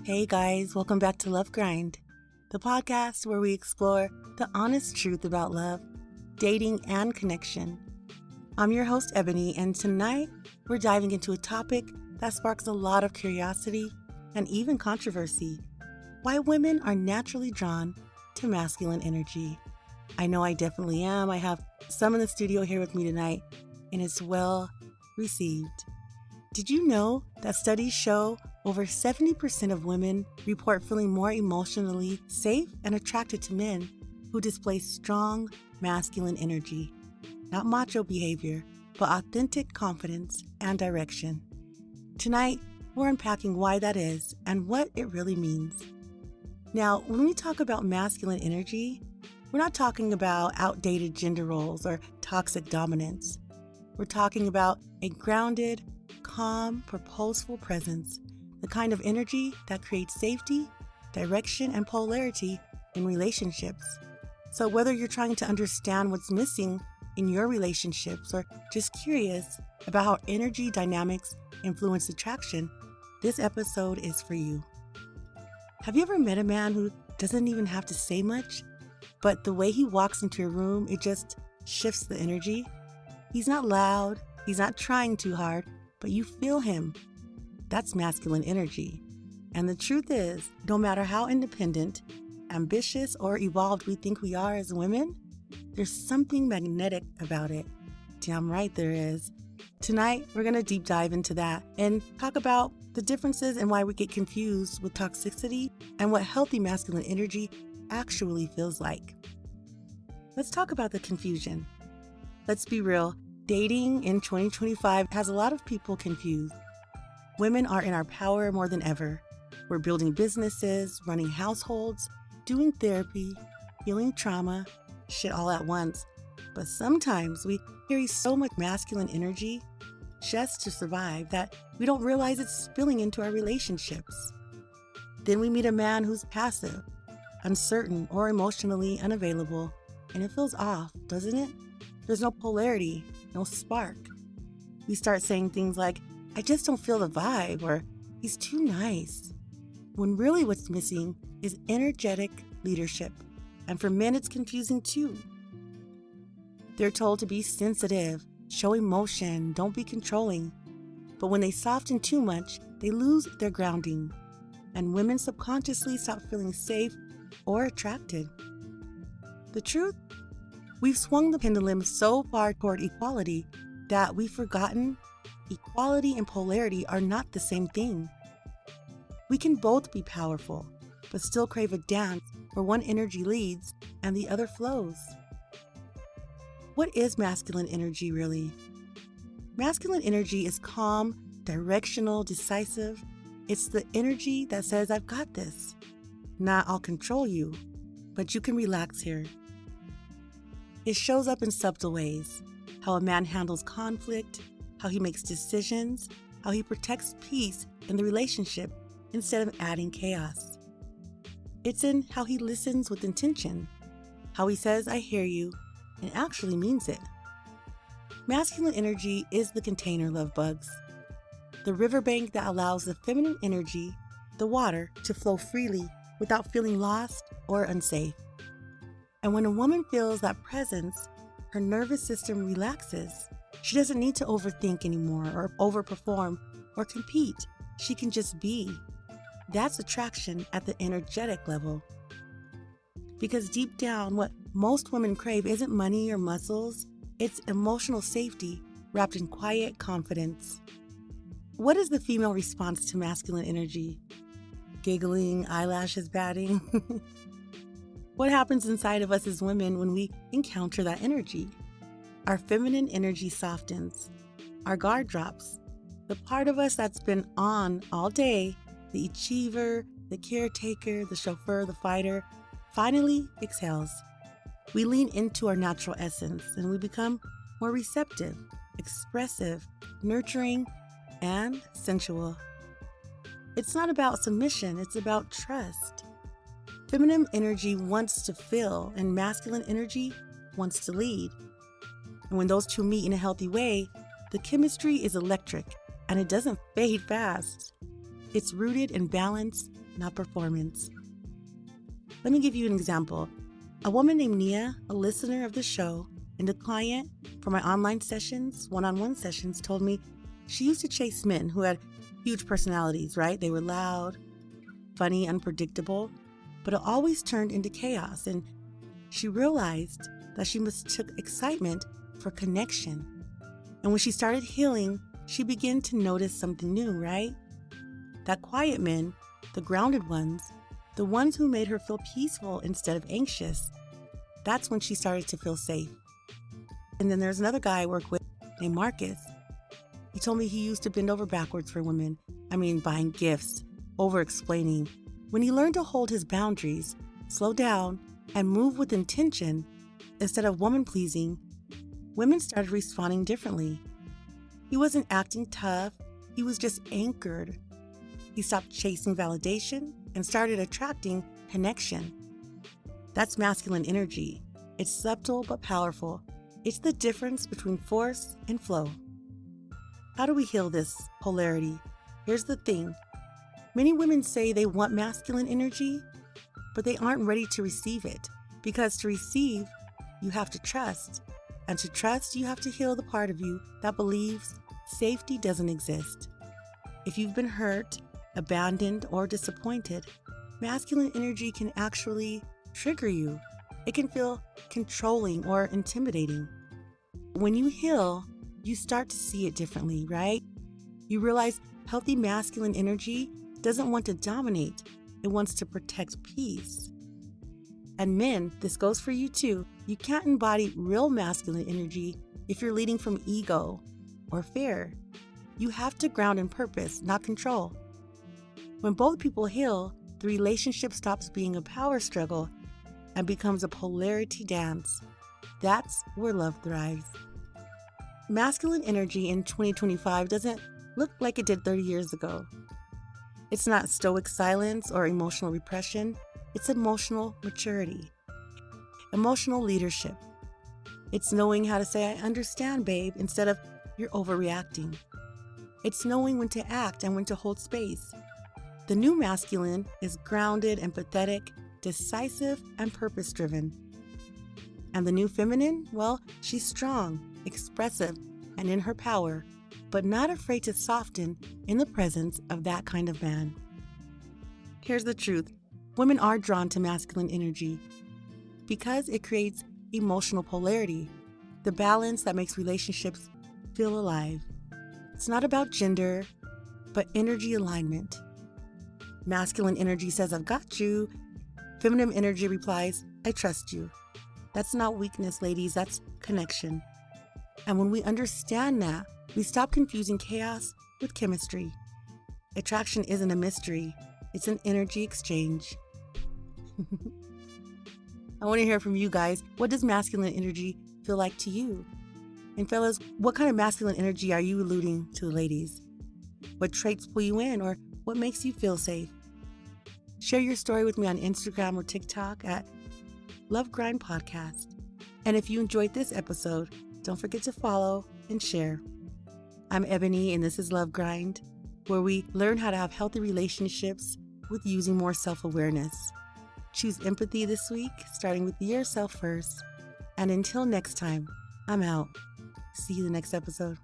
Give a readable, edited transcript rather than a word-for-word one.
Hey guys, welcome back to Love Grind, the podcast where we explore the honest truth about love, dating, and connection. I'm your host, Ebony, and tonight we're diving into a topic that sparks a lot of curiosity and even controversy: why women are naturally drawn to masculine energy. I know I definitely am. I have some in the studio here with me tonight, and it's well received. Did you know that studies show over 70% of women report feeling more emotionally safe and attracted to men who display strong masculine energy? Not macho behavior, but authentic confidence and direction. Tonight, we're unpacking why that is and what it really means. Now, when we talk about masculine energy, we're not talking about outdated gender roles or toxic dominance. We're talking about a grounded, calm, purposeful presence, the kind of energy that creates safety, direction, and polarity in relationships. So whether you're trying to understand what's missing in your relationships or just curious about how energy dynamics influence attraction, this episode is for you. Have you ever met a man who doesn't even have to say much, but the way he walks into a room, it just shifts the energy? He's not loud, he's not trying too hard, but you feel him. That's masculine energy. And the truth is, no matter how independent, ambitious, or evolved we think we are as women, there's something magnetic about it. Damn right there is. Tonight, we're going to deep dive into that and talk about the differences and why we get confused with toxicity and what healthy masculine energy actually feels like. Let's talk about the confusion. Let's be real. Dating in 2025 has a lot of people confused. Women are in our power more than ever. We're building businesses, running households, doing therapy, healing trauma, shit all at once. But sometimes we carry so much masculine energy just to survive that we don't realize it's spilling into our relationships. Then we meet a man who's passive, uncertain, or emotionally unavailable, and it feels off, doesn't it? There's no polarity, no spark. We start saying things like, I just don't feel the vibe, or he's too nice. When really what's missing is energetic leadership. And for men, it's confusing too. They're told to be sensitive, show emotion, don't be controlling. But when they soften too much, they lose their grounding. And women subconsciously stop feeling safe or attracted. The truth? We've swung the pendulum so far toward equality that we've forgotten equality and polarity are not the same thing. We can both be powerful, but still crave a dance where one energy leads and the other flows. What is masculine energy really? Masculine energy is calm, directional, decisive. It's the energy that says, I've got this. Not I'll control you, but you can relax here. It shows up in subtle ways: how a man handles conflict, how he makes decisions, how he protects peace in the relationship instead of adding chaos. It's in how he listens with intention, how he says, I hear you, and actually means it. Masculine energy is the container, love bugs, the riverbank that allows the feminine energy, the water, to flow freely without feeling lost or unsafe. And when a woman feels that presence, her nervous system relaxes. She doesn't need to overthink anymore or overperform or compete. She can just be. That's attraction at the energetic level. Because deep down, what most women crave isn't money or muscles, it's emotional safety wrapped in quiet confidence. What is the female response to masculine energy? Giggling, eyelashes batting? What happens inside of us as women when we encounter that energy? Our feminine energy softens. Our guard drops. The part of us that's been on all day, the achiever, the caretaker, the chauffeur, the fighter, finally exhales. We lean into our natural essence and we become more receptive, expressive, nurturing, and sensual. It's not about submission, it's about trust. Feminine energy wants to fill, and masculine energy wants to lead. And when those two meet in a healthy way, the chemistry is electric, and it doesn't fade fast. It's rooted in balance, not performance. Let me give you an example. A woman named Nia, a listener of the show and a client for my online sessions, one-on-one sessions, told me she used to chase men who had huge personalities, right? They were loud, funny, unpredictable, but it always turned into chaos. And she realized that she mistook excitement for connection. And when she started healing, she began to notice something new, right? That quiet men, the grounded ones, the ones who made her feel peaceful instead of anxious, that's when she started to feel safe. And then there's another guy I work with named Marcus. He told me he used to bend over backwards for women. Buying gifts, over-explaining. When he learned to hold his boundaries, slow down, and move with intention, instead of woman-pleasing, women started responding differently. He wasn't acting tough, he was just anchored. He stopped chasing validation and started attracting connection. That's masculine energy. It's subtle but powerful. It's the difference between force and flow. How do we heal this polarity? Here's the thing. Many women say they want masculine energy, but they aren't ready to receive it. Because to receive, you have to trust. And to trust, you have to heal the part of you that believes safety doesn't exist. If you've been hurt, abandoned, or disappointed, masculine energy can actually trigger you. It can feel controlling or intimidating. When you heal, you start to see it differently, right? You realize healthy masculine energy doesn't want to dominate. It wants to protect peace. And men, this goes for you too. You can't embody real masculine energy if you're leading from ego or fear. You have to ground in purpose, not control. When both people heal, the relationship stops being a power struggle and becomes a polarity dance. That's where love thrives. Masculine energy in 2025 doesn't look like it did 30 years ago. It's not stoic silence or emotional repression. It's emotional maturity, emotional leadership. It's knowing how to say, I understand, babe, instead of you're overreacting. It's knowing when to act and when to hold space. The new masculine is grounded, empathetic, decisive, and purpose-driven. And the new feminine, well, she's strong, expressive, and in her power, but not afraid to soften in the presence of that kind of man. Here's the truth. Women are drawn to masculine energy because it creates emotional polarity, the balance that makes relationships feel alive. It's not about gender, but energy alignment. Masculine energy says, I've got you. Feminine energy replies, I trust you. That's not weakness, ladies, that's connection. And when we understand that, we stop confusing chaos with chemistry. Attraction isn't a mystery, it's an energy exchange. I want to hear from you guys. What does masculine energy feel like to you? And fellas, what kind of masculine energy are you alluding to the ladies? What traits pull you in, or what makes you feel safe? Share your story with me on Instagram or TikTok at Love Grind Podcast. And if you enjoyed this episode, don't forget to follow and share. I'm Ebony, and this is Love Grind, where we learn how to have healthy relationships with using more self-awareness. Choose empathy this week, starting with yourself first. And until next time, I'm out. See you the next episode.